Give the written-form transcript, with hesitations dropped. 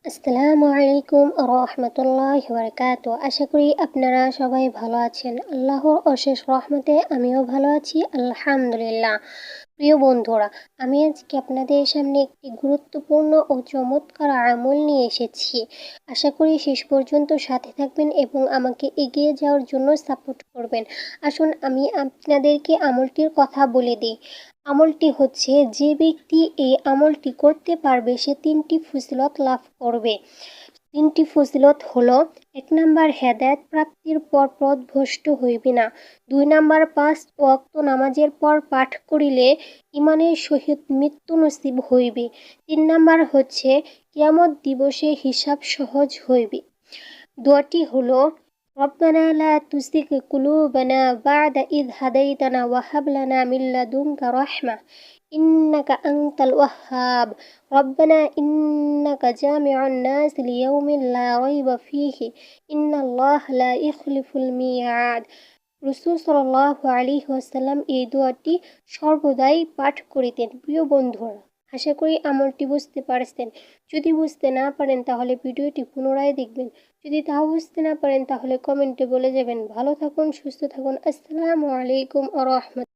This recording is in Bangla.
আসসালামু আলাইকুম রহমতুল্লাহি ওয়া বারাকাতুহু। আশা করি আপনারা সবাই ভালো আছেন। আল্লাহর অশেষ রহমতে আমিও ভালো আছি, আলহামদুলিল্লাহ। প্রিয় বন্ধুরা, আমি আজকে আপনাদের সামনে একটি গুরুত্বপূর্ণ ও চমৎকার আমল নিয়ে এসেছি। আশা করি শেষ পর্যন্ত সাথে থাকবেন এবং আমাকে এগিয়ে যাওয়ার জন্য সাপোর্ট করবেন। আসুন আমি আপনাদেরকে আমলটির কথা বলে দিই। আমলটি হচ্ছে, যে ব্যক্তি এই আমলটি করতে পারবে সে 3টি ফজিলত লাভ করবে। 3টি ফজিলত হলো: 1 নাম্বার, হেদায়েত প্রাপ্তির পর পথভ্রষ্ট হইবে না। 2 নাম্বার, 5 ওয়াক্ত নামাজের পর পাঠ করিলে ইমানের সহিত মৃত্যু নসিব হইবে। 3 নাম্বার হচ্ছে, কিয়ামত দিবসে হিসাব সহজ হইবে। দোয়াটি হলো: রব্বানা লা তুজিগ কুলুবানা বা'দা ইয হাদাইতানা ওয়া হাব লানা মিন লাদুনকা রাহমাহ ইন্নাকা আনতাল ওয়াহ্হাব। রব্বানা ইন্নাকা জামিউন নাস লিয়াউমিন লা রাইবা ফীহি ইন্নাল্লাহা লা ইখলিফুল মিয়াদ। রাসূল সাল্লাল্লাহু আলাইহি ওয়াসাল্লাম এই দোয়াটি সর্বদাই পাঠ করিতেন। প্রিয় বন্ধুরা, আশা করি আমলটি বুঝতে পারছেন। যদি বুঝতে না পারেন তাহলে ভিডিওটি পুনরায় দেখবেন। যদি তাও বুঝতে না পারেন তাহলে কমেন্টে বলে যাবেন। ভালো থাকুন, সুস্থ থাকুন। আসসালামু আলাইকুম ওয়া রাহমাতুল্লাহ।